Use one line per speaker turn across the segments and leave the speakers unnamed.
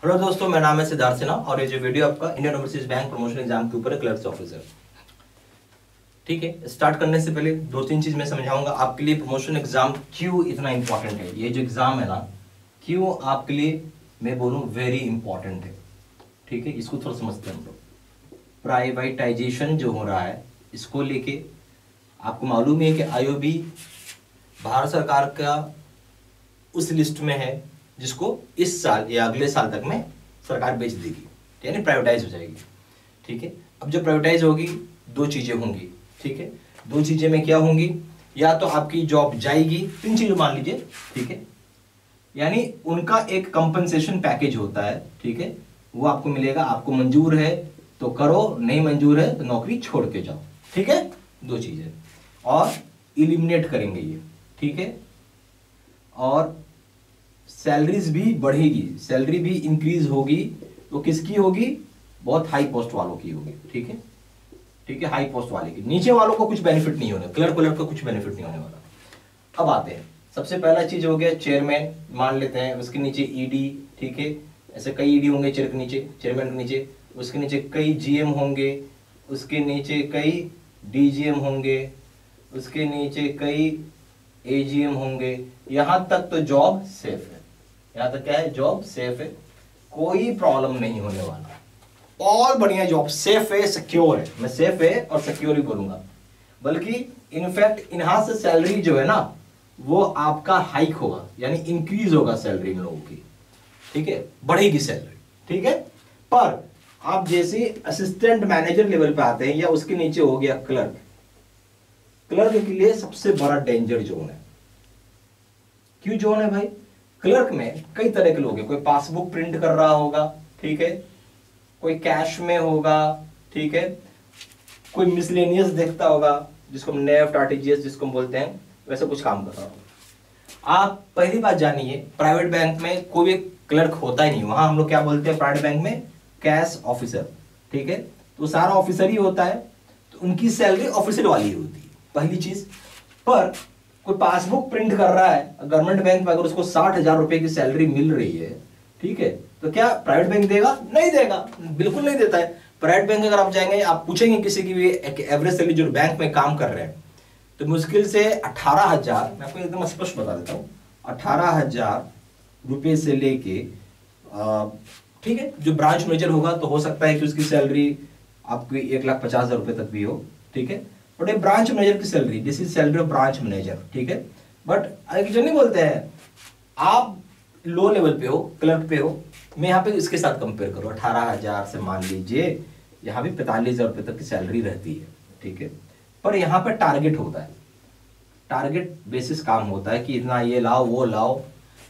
Hello दोस्तों, मेरा नाम है सिद्धार्थ सिन्हा और ये जो वीडियो आपका Indian overseas bank promotion exam के ऊपर है, क्लर्क्स ऑफिसर। ठीक है, स्टार्ट करने से पहले दो तीन चीज मैं समझाऊंगा आपके लिए। प्रमोशन एग्जाम क्यों इतना इंपॉर्टेंट है, ये जो एग्जाम है ना, क्यों आपके लिए मैं बोलूं वेरी इंपॉर्टेंट है। ठीक है, इसको थोड़ा समझते हैं हम लोग। प्राइवेटाइजेशन जो हो रहा है इसको लेके आपको मालूम है कि आईओबी भारत सरकार का उस लिस्ट में है जिसको इस साल या अगले साल तक में सरकार बेच देगी, यानी प्राइवेटाइज हो जाएगी। ठीक है, अब जब प्राइवेटाइज होगी दो चीजें होंगी। ठीक है, दो चीजें में क्या होंगी, या तो आपकी जॉब जाएगी, तीन चीजें मान लीजिए। ठीक है, यानी उनका एक कंपनसेशन पैकेज होता है। ठीक है, वो आपको मिलेगा, आपको मंजूर है तो करो, नहीं मंजूर है तो नौकरी छोड़ के जाओ। ठीक है, दो चीजें। और इलिमिनेट करेंगे ये। ठीक है, और सैलरीज भी बढ़ेगी, सैलरी भी इंक्रीज होगी। तो किसकी होगी? बहुत हाई पोस्ट वालों की होगी। ठीक है, ठीक है, हाई पोस्ट वाले की। नीचे वालों को कुछ बेनिफिट नहीं होने, क्लर्क का कुछ बेनिफिट नहीं होने वाला। अब आते हैं, सबसे पहला चीज हो गया चेयरमैन मान लेते हैं, उसके नीचे ईडी। ठीक है, ऐसे कई ईडी होंगे चेयर के नीचे, चेयरमैन के नीचे। उसके नीचे कई जीएम होंगे, उसके नीचे कई डीजीएम होंगे, उसके नीचे कई एजीएम होंगे। यहां तक तो जॉब सेफ है। यहां तक क्या है? जॉब सेफ है, कोई प्रॉब्लम नहीं होने वाला। और बढ़िया जॉब सेफ है, सिक्योर है। मैं सेफ है और सिक्योर ही बोलूंगा, बल्कि इनफैक्ट यहां से सैलरी जो है ना वो आपका हाइक होगा, यानी इंक्रीज होगा सैलरी इन लोगों की। ठीक है, बढ़ेगी सैलरी। ठीक है, पर आप जैसे असिस्टेंट मैनेजर लेवल पे आते हैं या उसके नीचे हो गया क्लर्क, क्लर्क के लिए सबसे बड़ा डेंजर जोन है। क्यों जोन है भाई? क्लर्क में कई तरह के लोग हैं। कोई पासबुक प्रिंट कर रहा होगा, ठीक है, कोई कैश में होगा, ठीक है, कोई मिसलेनियस देखता होगा, जिसको नेफ्ट आरटीजीएस जिसको बोलते हैं, वैसे कुछ काम कर रहा होगा। आप पहली बात जानिए, प्राइवेट बैंक में कोई भी क्लर्क होता ही नहीं। वहां हम लोग क्या बोलते हैं प्राइवेट बैंक में? Cash officer. ठीक है, तो सारा ऑफिसर ही होता है, तो उनकी सैलरी ऑफिसर वाली होती है, पहली चीज। पर कोई पासबुक प्रिंट कर रहा है गवर्नमेंट बैंक में, अगर उसको 60,000 रुपए की सैलरी मिल रही है, ठीक है, तो क्या प्राइवेट बैंक देगा? नहीं देगा, बिल्कुल नहीं देता है। प्राइवेट बैंक अगर आप जाएंगे, आप पूछेंगे किसी की भी एवरेज सैलरी जो बैंक में काम कर रहे हैं, तो मुश्किल से 18,000, मैं आपको एकदम स्पष्ट बता देता हूँ, 18,000 रुपए से लेके, ठीक है, जो ब्रांच मैनेजर होगा तो हो सकता है कि उसकी सैलरी आपकी 1,50,000 रुपए तक भी हो। ठीक है, बट एक ब्रांच मैनेजर की salary, this is salary of branch manager. ठीक है, बट जो नहीं बोलते हैं आप लो लेवल पे हो, क्लर्क पे हो, मैं यहाँ पे इसके साथ कंपेयर करूँ, 18,000 से मान लीजिए यहाँ भी 45,000 रुपए तक की सैलरी रहती है। ठीक है, पर यहाँ पे टारगेट होता है, टारगेट बेसिस काम होता है कि इतना ये लाओ वो लाओ,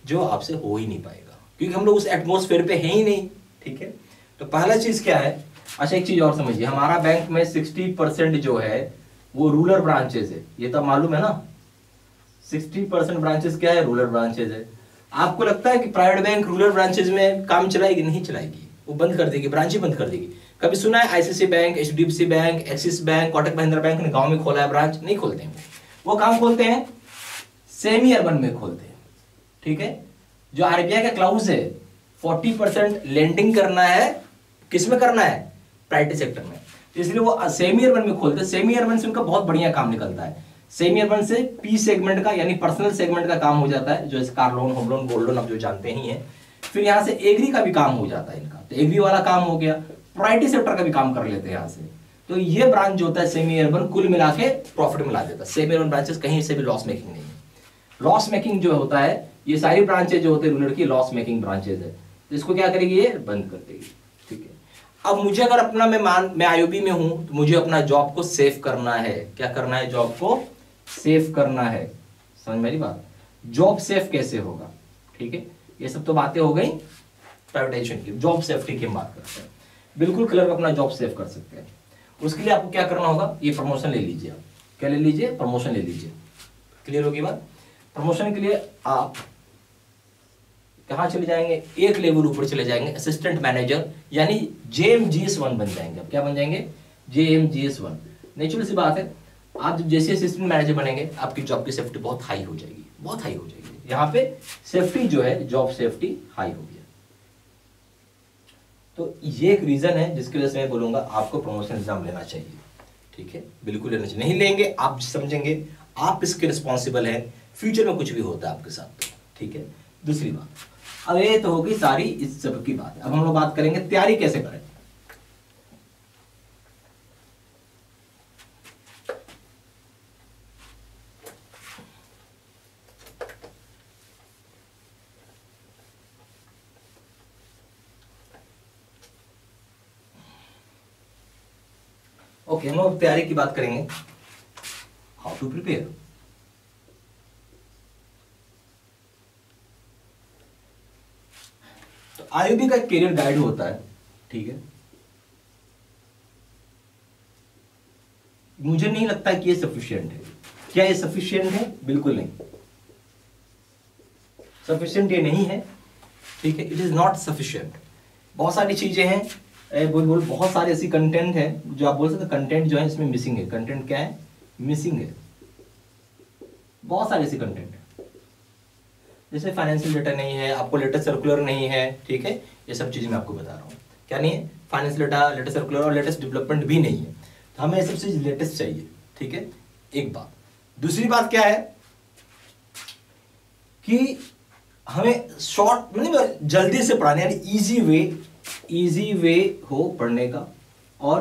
जो आपसे हो ही नहीं पाएगा, क्योंकि हम लोग उस एटमोस्फेयर पे हैं ही नहीं। ठीक है, तो पहला चीज क्या है? अच्छा, एक चीज और समझिए, हमारा बैंक में 60% जो है वो रूरल ब्रांचेस है। ये तो मालूम है ना, 60% ब्रांचेस क्या है? रूरल ब्रांचेस है। आपको लगता है कि प्राइवेट बैंक रूरल ब्रांचेस में काम चलाएगी? नहीं चलाएगी, वो बंद कर देगी, ब्रांच ही बंद कर देगी। कभी सुना है ICICI bank, HDFC bank, axis bank, Kotak Mahindra bank ने गांव में खोला है ब्रांच? नहीं खोलते हैं। वो काम खोलते हैं सेमी अर्बन में खोलते हैं। ठीक है, जो आरबीआई का क्लाउज है 40% लेंडिंग करना है, किसमें करना है? प्राइवेट सेक्टर में, इसलिए वो सेमी अर्बन में खोलते हैं। सेमी अर्बन से उनका बहुत बढ़िया काम निकलता है। सेमी अर्बन से पी सेगमेंट का, यानी पर्सनल सेगमेंट का काम हो जाता है, जो car loan, home loan, gold loan, आप जो जानते ही हैं। फिर यहाँ से एग्री का भी काम हो जाता है इनका, तो एग्री वाला काम हो गया। प्राइवेट सेक्टर का भी काम कर लेते हैं यहाँ से। तो ये ब्रांच जो होता है सेमी अर्बन, कुल मिला के प्रॉफिट में ला देता है। सेमी अर्बन ब्रांचेस कहीं से भी लॉस मेकिंग नहीं है। लॉस मेकिंग जो होता है, ये सारी ब्रांचेज जो होते हैं रूरल की लॉस मेकिंग ब्रांचेज है, तो इसको क्या करेगी? ये बंद कर देगी। ठीक है, अब मुझे अगर अपना मैं आईओबी में हूं, तो मुझे अपना जॉब को सेव करना है। क्या करना है? जॉब को सेव करना है। समझ मेरी बात? जॉब सेफ कैसे होगा? ठीक है, ये सब तो बातें हो गई प्राइवेटाइजेशन की। जॉब सेफ्टी की हम बात करते हैं। बिल्कुल क्लर्क अपना जॉब सेव कर सकते हैं। उसके लिए आपको क्या करना होगा? ये प्रमोशन ले लीजिए। आप क्या ले लीजिए? प्रमोशन ले लीजिए। क्लियर होगी बात? प्रमोशन के लिए आप कहां चले जाएंगे? एक लेवल ऊपर चले जाएंगे, असिस्टेंट मैनेजर, यानी JMGS1 बन जाएंगे। अब क्या बन जाएंगे? JMGS1। नेचुरल सी बात है, आप जब जैसे असिस्टेंट मैनेजर बनेंगे, आपकी जॉब की सेफ्टी बहुत हाई हो जाएगी, बहुत हाई हो जाएगी। यहाँ पे सेफ्टी जो है, जॉब सेफ्टी हाई हो गया। तो ये एक रीजन है जिसकी वजह से मैं बोलूंगा आपको प्रमोशन एग्जाम लेना चाहिए, ठीक है, बिल्कुल लेना चाहिए। नहीं लेंगे आप समझेंगे आप इसके रिस्पॉन्सिबल हैं, फ्यूचर में कुछ भी होता है आपके साथ, तो ठीक है। दूसरी बात, अब ये तो होगी सारी इस सब की बात। अब हम लोग बात करेंगे तैयारी कैसे करें। ओके, हम लोग तैयारी की बात करेंगे, हाउ टू प्रिपेयर। तो आईयूबी का करियर गाइड होता है, ठीक है। मुझे नहीं लगता कि ये सफिशिएंट है। क्या ये सफिशिएंट है? बिल्कुल नहीं, सफिशिएंट ये नहीं है, ठीक है। It is not sufficient. बहुत सारी चीजें हैं, बोल बहुत सारे ऐसी कंटेंट है जो आप बोल सकते कंटेंट जो है इसमें मिसिंग है। कंटेंट क्या है? मिसिंग है। बहुत सारे ऐसे कंटेंट है, जैसे फाइनेंशियल डेटा नहीं है, आपको लेटेस्ट सर्कुलर नहीं है, ठीक है। ये सब चीजें मैं आपको बता रहा हूँ। क्या नहीं है? फाइनेंशियल डेटा, लेटेस्ट सर्कुलर और लेटेस्ट डेवलपमेंट भी नहीं है। तो हमें ये सब चीज लेटेस्ट चाहिए, ठीक है। एक बात। दूसरी बात क्या है कि हमें शॉर्ट मतलब जल्दी से पढ़ाने, यानी इजी वे हो पढ़ने का, और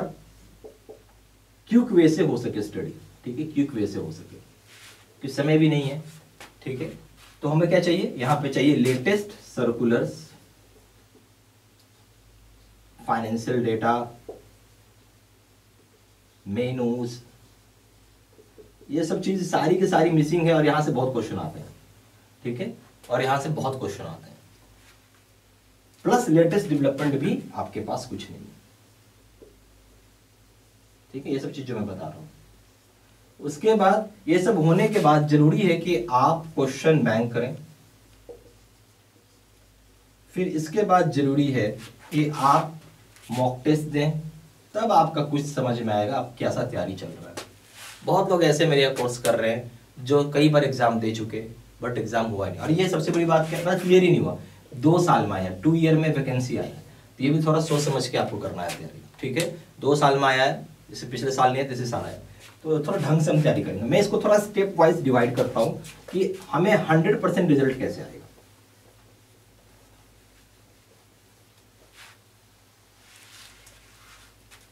क्विक वे से हो सके स्टडी, ठीक है। क्विक वे से हो सके, कि समय भी नहीं है, ठीक है। तो हमें क्या चाहिए? यहां पे चाहिए latest circulars, financial data, menus, ये सब चीज सारी की सारी मिसिंग है, और यहां से बहुत क्वेश्चन आते हैं, ठीक है। और यहां से बहुत क्वेश्चन आते हैं, प्लस लेटेस्ट डेवलपमेंट भी आपके पास कुछ नहीं है, ठीक है। ये सब चीज जो मैं बता रहा हूं। उसके बाद ये सब होने के बाद जरूरी है कि आप क्वेश्चन बैंक करें। फिर इसके बाद जरूरी है कि आप मॉक टेस्ट दें, तब आपका कुछ समझ में आएगा आप कैसा तैयारी चल रहा है। बहुत लोग ऐसे मेरे कोर्स कर रहे हैं जो कई बार एग्जाम दे चुके, बट एग्जाम हुआ नहीं। और ये सबसे बड़ी बात क्या है, क्लियर ही नहीं हुआ। 2 साल में आया, 2 ईयर में वैकेंसी आया, तो ये भी थोड़ा सोच समझ के आपको करना है तैयारी, ठीक है। 2 साल में आया है, जैसे पिछले साल नहीं है, तीसरे साल आया, तो थोड़ा ढंग से हम तैयारी करेंगे। मैं इसको थोड़ा स्टेप वाइज डिवाइड करता हूं कि हमें 100% रिजल्ट कैसे आएगा।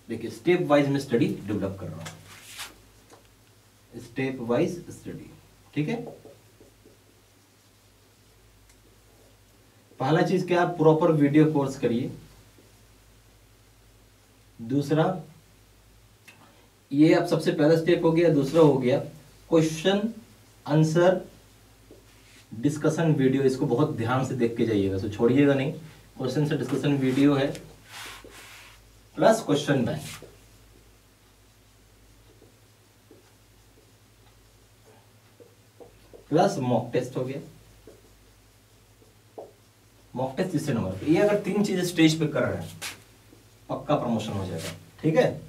देखिए, स्टेप वाइज में स्टडी डेवलप कर रहा हूं, स्टेप वाइज स्टडी, ठीक है। पहला चीज क्या, आप प्रॉपर वीडियो कोर्स करिए। दूसरा, ये अब सबसे पहला स्टेप हो गया। दूसरा हो गया क्वेश्चन आंसर डिस्कशन वीडियो, इसको बहुत ध्यान से देख के जाइएगा, तो छोड़िएगा नहीं। क्वेश्चन से डिस्कशन वीडियो है, plus question bank, plus mock test हो गया। मॉक टेस्ट तीसरे नंबर पे। ये अगर 3 चीजें स्टेज पे कर रहे हैं, पक्का प्रमोशन हो जाएगा, ठीक है।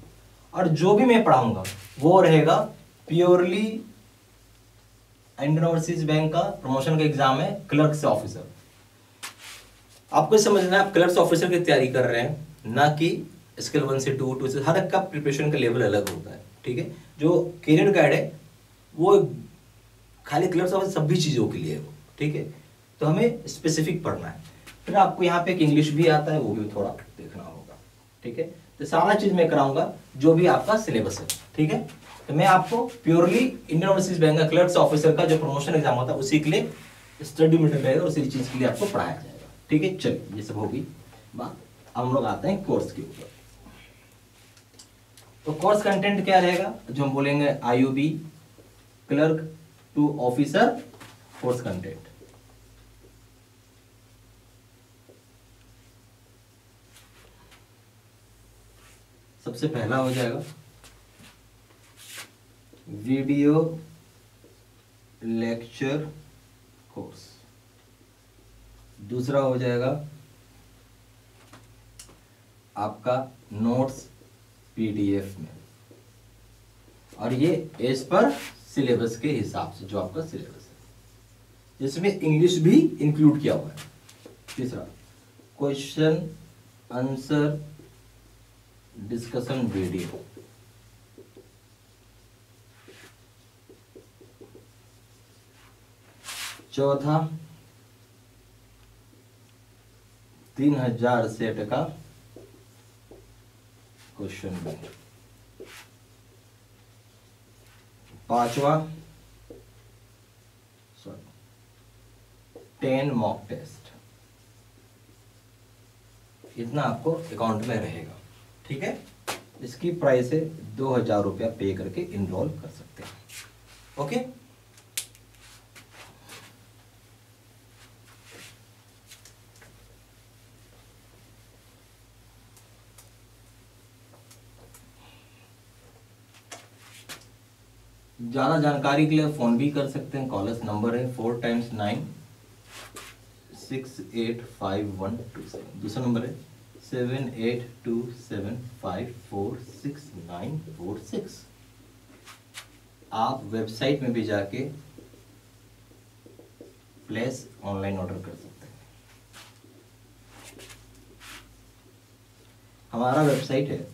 और जो भी मैं पढ़ाऊंगा वो रहेगा प्योरली इंडियन ओवरसीज बैंक का प्रमोशन का एग्जाम है, क्लर्क से ऑफिसर। आपको समझना है, आप क्लर्क ऑफिसर की तैयारी कर रहे हैं, ना कि स्केल 1 से 2, 2 से, हर एक का प्रिपरेशन का लेवल अलग होता है, ठीक है। जो कैरियर गाइड है वो खाली क्लर्क ऑफिसर सभी चीजों के लिए है, ठीक है। तो हमें स्पेसिफिक पढ़ना है। फिर आपको यहाँ पे एक इंग्लिश भी आता है, वो भी थोड़ा देखना होगा, ठीक है। तो सारा चीज मैं कराऊंगा जो भी आपका सिलेबस है, ठीक है। तो मैं आपको प्योरली इंडियन ओवरसीज बैंक का क्लर्क्स ऑफिसर का जो प्रमोशन एग्जाम होता है उसी के लिए स्टडी मटेरियल रहेगा, उसी चीज के लिए आपको पढ़ाया जाएगा, ठीक है। चलिए, ये सब होगी बात। अब हम लोग आते हैं कोर्स के ऊपर। तो कोर्स कंटेंट क्या रहेगा, जो हम बोलेंगे IUB clerk to officer course content. सबसे पहला हो जाएगा वीडियो लेक्चर कोर्स। दूसरा हो जाएगा आपका नोट्स पीडीएफ में, और ये एज पर सिलेबस के हिसाब से जो आपका सिलेबस है, जिसमें इंग्लिश भी इंक्लूड किया हुआ है। तीसरा क्वेश्चन आंसर डिस्कशन वीडियो। चौथा 3000 सेट का क्वेश्चन बैंक। पांचवा 10 मॉक टेस्ट। इतना आपको अकाउंट में रहेगा, ठीक है। इसकी प्राइस है 2000 रुपया पे करके इनरोल कर सकते हैं। ओके, ज्यादा जानकारी के लिए फोन भी कर सकते हैं। कॉलर्स नंबर है 4 × 9 685127। दूसरा नंबर है 7827546946। आप वेबसाइट में भी जाके प्लेस ऑनलाइन ऑर्डर कर सकते हैं। हमारा वेबसाइट है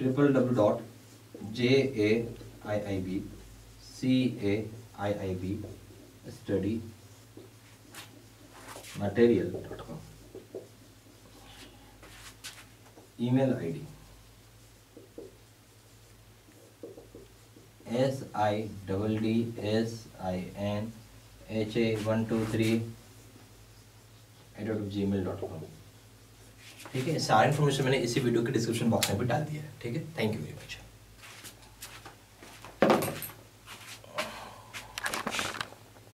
www.jaiibstudymaterial.com। Email ID siddsinh123@gmail.com। ठीक है, सारी इन्फॉर्मेशन मैंने इसी वीडियो के डिस्क्रिप्शन बॉक्स में भी डाल दिया है। ठीक है, थैंक यू वेरी मच।